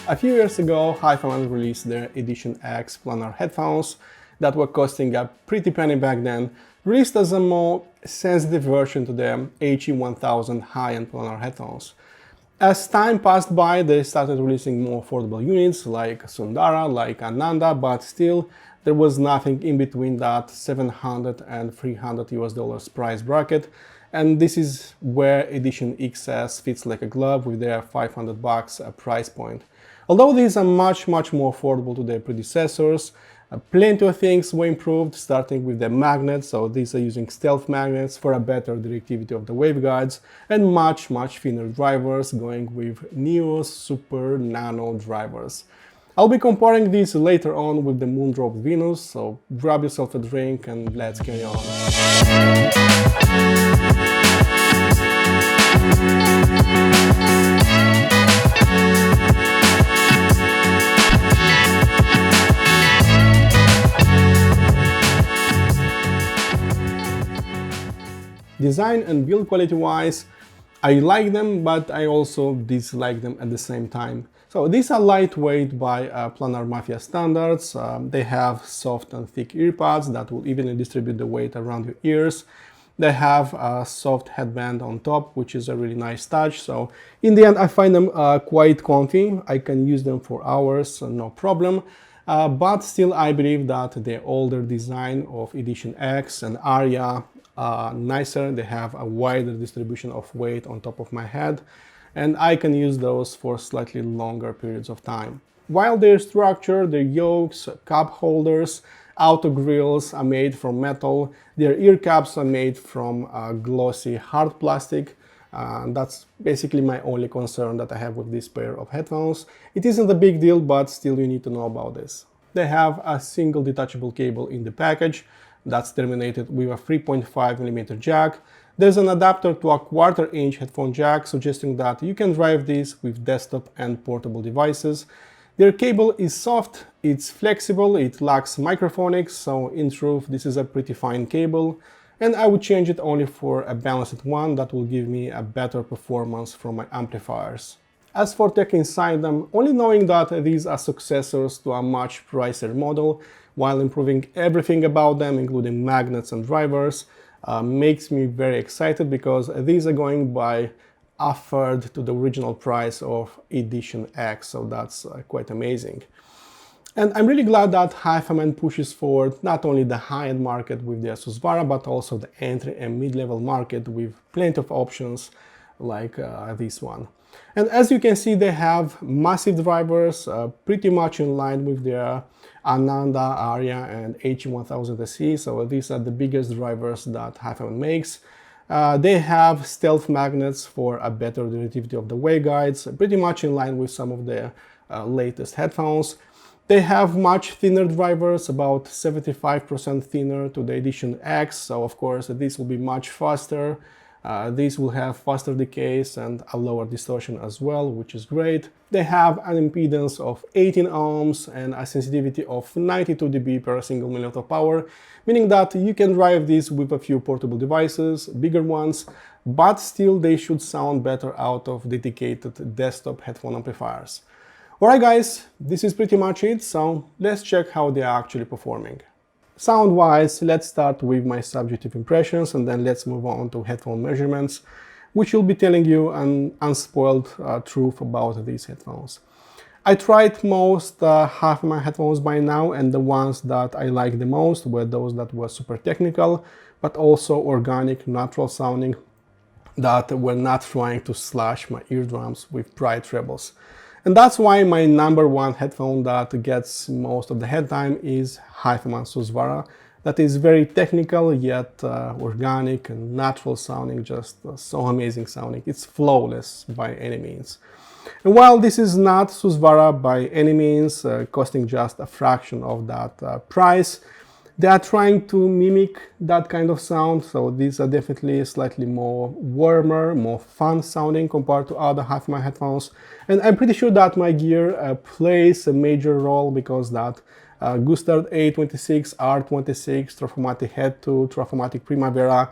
A few years ago, HiFiMan released their Edition X planar headphones that were costing a pretty penny back then, released as a more sensitive version to the HE1000 high-end planar headphones. As time passed by, they started releasing more affordable units like Sundara, like Ananda, but still there was nothing in between that $700 and $300 price bracket. And this is where Edition XS fits like a glove with their $500 price point. Although these are much more affordable to their predecessors, plenty of things were improved, starting with the magnets. So these are using stealth magnets for a better directivity of the waveguides, and much thinner drivers, going with Neo Super Nano drivers. I'll be comparing these later on with the Moondrop Venus, so grab yourself a drink and let's carry on. Design and build quality wise, I like them, but I also dislike them at the same time. So these are lightweight by Planar Mafia standards. They have soft and thick earpads that will evenly distribute the weight around your ears. They have a soft headband on top, which is a really nice touch. So in the end, I find them quite comfy. I can use them for hours, no problem. But still, I believe that the older design of Edition X and Aria are nicer. They have a wider distribution of weight on top of my head, and I can use those for slightly longer periods of time. While their structure, their yokes, cup holders, auto grills are made from metal, their ear caps are made from glossy hard plastic. That's basically my only concern that I have with this pair of headphones. It isn't a big deal, but still you need to know about this. They have a single detachable cable in the package that's terminated with a 3.5mm jack. There's an adapter to a 1/4 inch headphone jack, suggesting that you can drive these with desktop and portable devices. Their cable is soft, it's flexible, it lacks microphonics, so in truth this is a pretty fine cable, and I would change it only for a balanced one that will give me a better performance from my amplifiers. As for tech inside them, only knowing that these are successors to a much pricier model, while improving everything about them, including magnets and drivers, makes me very excited, because these are going by a third to the original price of Edition X, so that's quite amazing. And I'm really glad that HiFiMan pushes forward not only the high-end market with their Susvara, but also the entry and mid-level market with plenty of options like this one. And as you can see, they have massive drivers, pretty much in line with their Ananda, Aria, and HE1000 SE. So these are the biggest drivers that HiFiMan makes. They have stealth magnets for a better directivity of the waveguides, pretty much in line with some of their latest headphones. They have much thinner drivers, about 75% thinner to the Edition X, so of course this will be much faster. These will have faster decays and a lower distortion as well, which is great. They have an impedance of 18 ohms and a sensitivity of 92 dB per single milliwatt of power, meaning that you can drive these with a few portable devices, bigger ones, but still they should sound better out of dedicated desktop headphone amplifiers. Alright guys, this is pretty much it, so let's check how they are actually performing. Sound-wise, let's start with my subjective impressions, and then let's move on to headphone measurements, which will be telling you an unspoiled truth about these headphones. I tried most HiFiMan headphones by now, and the ones that I liked the most were those that were super technical, but also organic, natural sounding, that were not trying to slash my eardrums with bright trebles. And that's why my number one headphone that gets most of the headtime is HiFiMan Susvara. That is very technical, yet organic and natural sounding, just so amazing sounding. It's flawless by any means. And while this is not Susvara by any means, costing just a fraction of that price, they are trying to mimic that kind of sound, so these are definitely slightly more warmer, more fun sounding compared to other HiFiMan headphones. And I'm pretty sure that my gear plays a major role, because that Gustard A26, R26, Trafomatic Head to Trafomatic Primavera,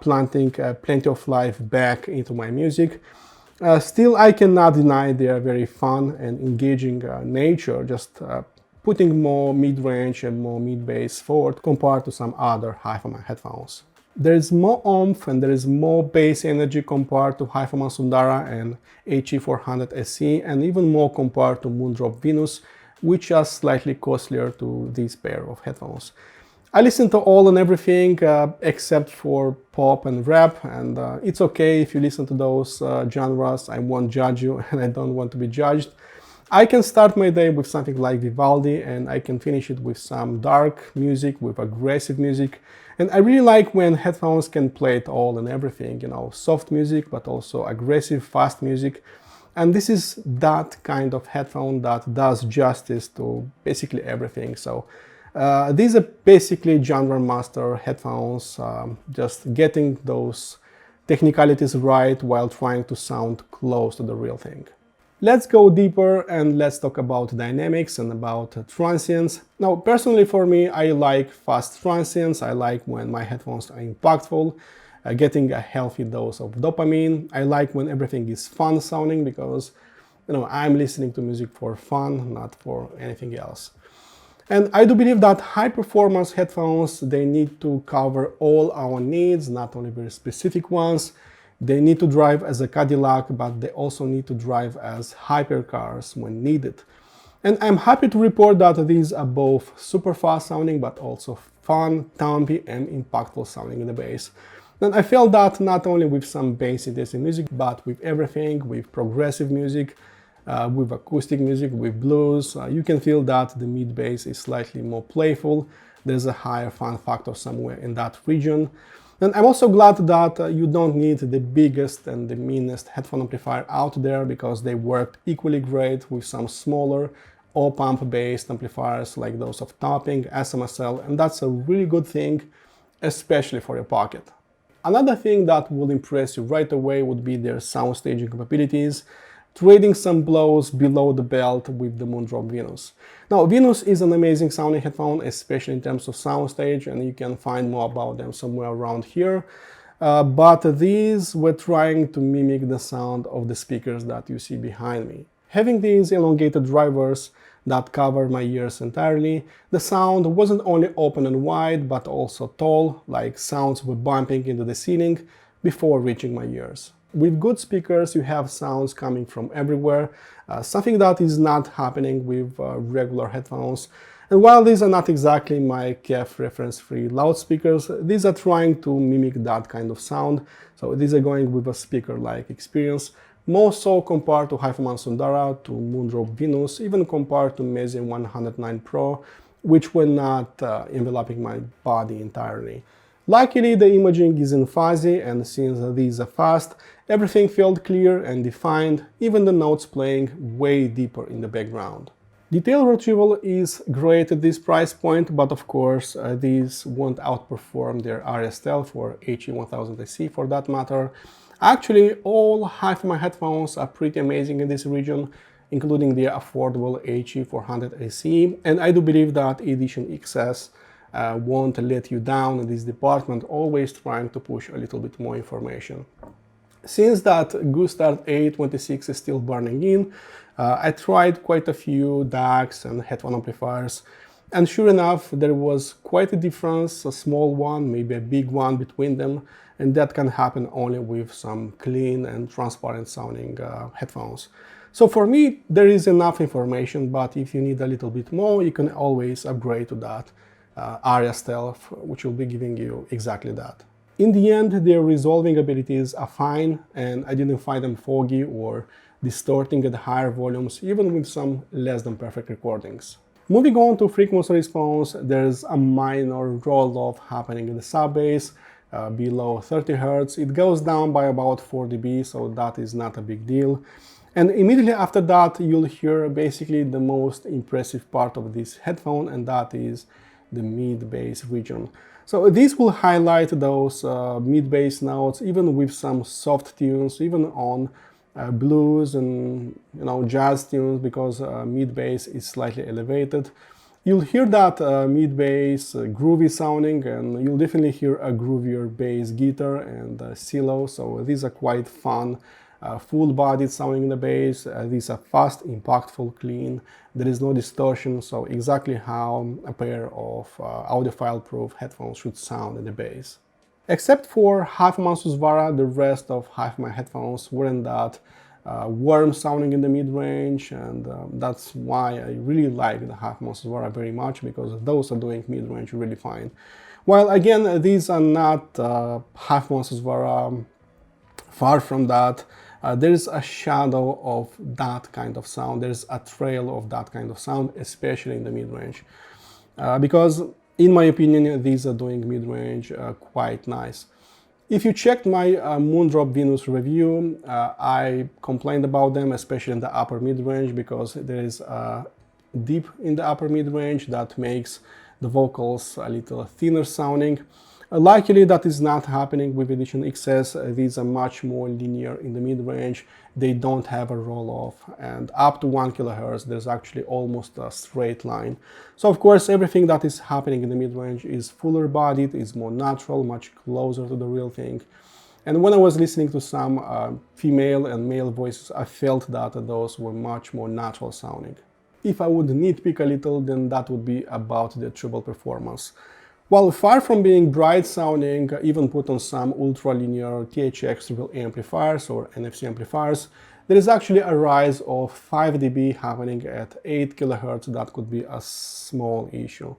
planting plenty of life back into my music. Still, I cannot deny their very fun and engaging nature, just putting more mid-range and more mid-bass forward compared to some other HiFiMan headphones. There is more oomph and there is more bass energy compared to HiFiMan Sundara and HE400 SE, and even more compared to Moondrop Venus, which are slightly costlier to this pair of headphones. I listen to all and everything except for pop and rap, and it's okay if you listen to those genres. I won't judge you and I don't want to be judged. I can start my day with something like Vivaldi and I can finish it with some dark music, with aggressive music. And I really like when headphones can play it all and everything, you know, soft music, but also aggressive, fast music. And this is that kind of headphone that does justice to basically everything. So these are basically genre master headphones, just getting those technicalities right while trying to sound close to the real thing. Let's go deeper and let's talk about dynamics and about transients. Now, personally for me, I like fast transients. I like when my headphones are impactful, getting a healthy dose of dopamine. I like when everything is fun sounding because, you know, I'm listening to music for fun, not for anything else. And I do believe that high-performance headphones, they need to cover all our needs, not only very specific ones. They need to drive as a Cadillac, but they also need to drive as hypercars when needed. And I'm happy to report that these are both super fast sounding, but also fun, thumpy, and impactful sounding in the bass. And I felt that not only with some bass-intensive music, but with everything, with progressive music, with acoustic music, with blues. You can feel that the mid bass is slightly more playful. There's a higher fun factor somewhere in that region. And I'm also glad that you don't need the biggest and the meanest headphone amplifier out there, because they worked equally great with some smaller op-amp based amplifiers like those of Topping, SMSL, and that's a really good thing, especially for your pocket. Another thing that will impress you right away would be their sound staging capabilities, trading some blows below the belt with the Moondrop Venus. Now, Venus is an amazing sounding headphone, especially in terms of soundstage, and you can find more about them somewhere around here. But these were trying to mimic the sound of the speakers that you see behind me. Having these elongated drivers that cover my ears entirely, the sound wasn't only open and wide, but also tall, like sounds were bumping into the ceiling before reaching my ears. With good speakers, you have sounds coming from everywhere, something that is not happening with regular headphones. And while these are not exactly my KEF reference-free loudspeakers, these are trying to mimic that kind of sound. So these are going with a speaker-like experience, more so compared to HiFiMan Sundara, to Moondrop Venus, even compared to Meze 109 Pro, which were not enveloping my body entirely. Luckily, the imaging isn't fuzzy, and since these are fast, everything felt clear and defined, even the notes playing way deeper in the background. Detail retrieval is great at this price point, but of course, these won't outperform their RSL for HE1000 SE for that matter. Actually, all HiFiMan headphones are pretty amazing in this region, including the affordable HE400 SE, and I do believe that Edition XS won't let you down in this department, always trying to push a little bit more information. Since that Gustard A26 is still burning in, I tried quite a few DACs and headphone amplifiers, and sure enough, there was quite a difference, a small one, maybe a big one between them, and that can happen only with some clean and transparent sounding headphones. So for me, there is enough information, but if you need a little bit more, you can always upgrade to that Aria Stealth, which will be giving you exactly that. In the end, their resolving abilities are fine, and I didn't find them foggy or distorting at higher volumes, even with some less than perfect recordings. Moving on to frequency response, there's a minor roll-off happening in the sub-bass, below 30 Hz. It goes down by about 4 dB, so that is not a big deal. And immediately after that, you'll hear basically the most impressive part of this headphone, and that is the mid-bass region. So this will highlight those mid-bass notes, even with some soft tunes, even on blues and jazz tunes, because mid-bass is slightly elevated. You'll hear that mid-bass groovy sounding, and you'll definitely hear a groovier bass guitar and cello. So these are quite fun full-bodied sounding in the bass. These are fast, impactful, clean. There is no distortion, so exactly how a pair of audiophile-proof headphones should sound in the bass. Except for HiFiMan Susvara, the rest of HiFiMan headphones weren't that warm sounding in the mid-range, and that's why I really like the HiFiMan Susvara very much, because those are doing mid-range really fine. While again, these are not HiFiMan Susvara, far from that. There's a shadow of that kind of sound, there's a trail of that kind of sound, especially in the mid-range. Because in my opinion, these are doing mid-range quite nice. If you checked my Moondrop Venus review, I complained about them, especially in the upper mid-range, because there is a dip in the upper mid-range that makes the vocals a little thinner sounding. Luckily, that is not happening with Edition XS. These are much more linear in the mid-range. They don't have a roll-off, and up to 1 kHz, there's actually almost a straight line. So of course, everything that is happening in the mid-range is fuller bodied, is more natural, much closer to the real thing. And when I was listening to some female and male voices, I felt that those were much more natural sounding. If I would nitpick a little, then that would be about the treble performance. While far from being bright sounding, even put on some ultra-linear THX treble amplifiers or NFC amplifiers, there is actually a rise of 5 dB happening at 8 kHz. That could be a small issue.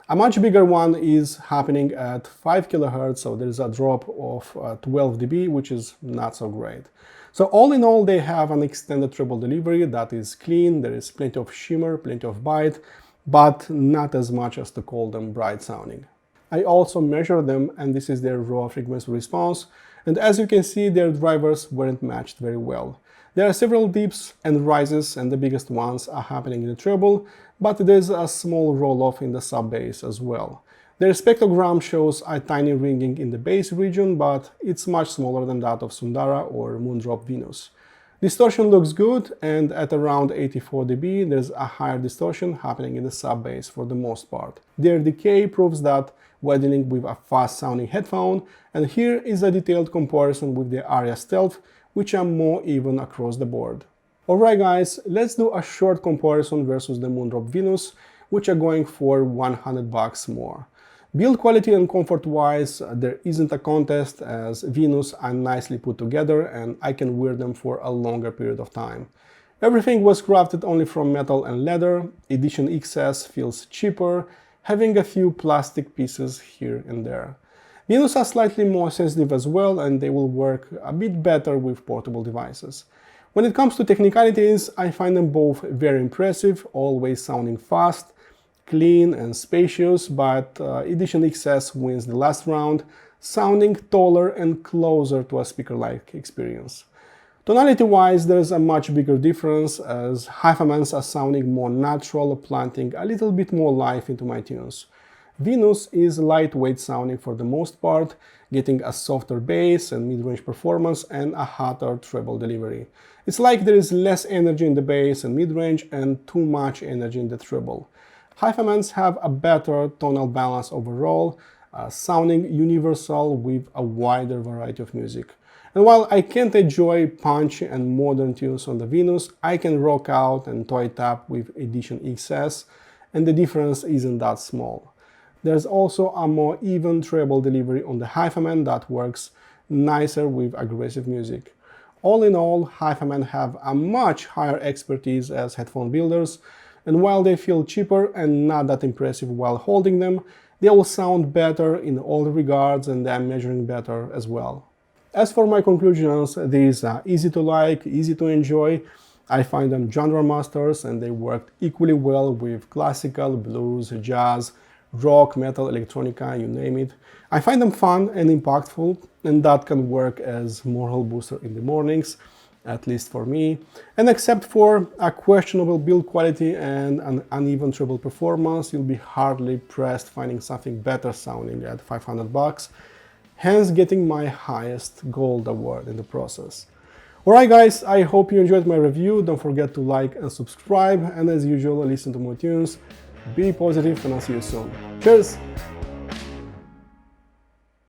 A much bigger one is happening at 5 kHz, so there is a drop of 12 dB, which is not so great. So all in all, they have an extended treble delivery that is clean, there is plenty of shimmer, plenty of bite, but not as much as to call them bright sounding. I also measured them, and this is their raw frequency response, and as you can see, their drivers weren't matched very well. There are several dips and rises, and the biggest ones are happening in the treble, but there's a small roll-off in the sub-bass as well. Their spectrogram shows a tiny ringing in the bass region, but it's much smaller than that of Sundara or Moondrop Venus. Distortion looks good, and at around 84 dB, there's a higher distortion happening in the sub-bass for the most part. Their decay proves that we're dealing with a fast-sounding headphone, and here is a detailed comparison with the Aria Stealth, which are more even across the board. Alright guys, let's do a short comparison versus the Moondrop Venus, which are going for $100 more. Build quality and comfort-wise, there isn't a contest, as Venus are nicely put together and I can wear them for a longer period of time. Everything was crafted only from metal and leather. Edition XS feels cheaper, having a few plastic pieces here and there. Venus are slightly more sensitive as well, and they will work a bit better with portable devices. When it comes to technicalities, I find them both very impressive, always sounding fast, clean and spacious, but Edition XS wins the last round, sounding taller and closer to a speaker-like experience. Tonality-wise, there's a much bigger difference, as HiFiMans are sounding more natural, planting a little bit more life into my tunes. Venus is lightweight sounding for the most part, getting a softer bass and mid-range performance and a hotter treble delivery. It's like there is less energy in the bass and mid-range and too much energy in the treble. HiFiMans have a better tonal balance overall, sounding universal with a wider variety of music. And while I can't enjoy punchy and modern tunes on the Venus, I can rock out and toy tap with Edition XS, and the difference isn't that small. There's also a more even treble delivery on the HiFiMan that works nicer with aggressive music. All in all, HiFiMan have a much higher expertise as headphone builders, and while they feel cheaper and not that impressive while holding them, they will sound better in all regards and they're measuring better as well. As for my conclusions, these are easy to like, easy to enjoy. I find them genre masters and they worked equally well with classical, blues, jazz, rock, metal, electronica, you name it. I find them fun and impactful, and that can work as moral booster in the mornings, at least for me. And except for a questionable build quality and an uneven treble performance, you'll be hardly pressed finding something better sounding at $500, hence getting my highest gold award in the process. Alright guys, I hope you enjoyed my review. Don't forget to like and subscribe, and as usual, listen to more tunes. Be positive, and I'll see you soon. Cheers!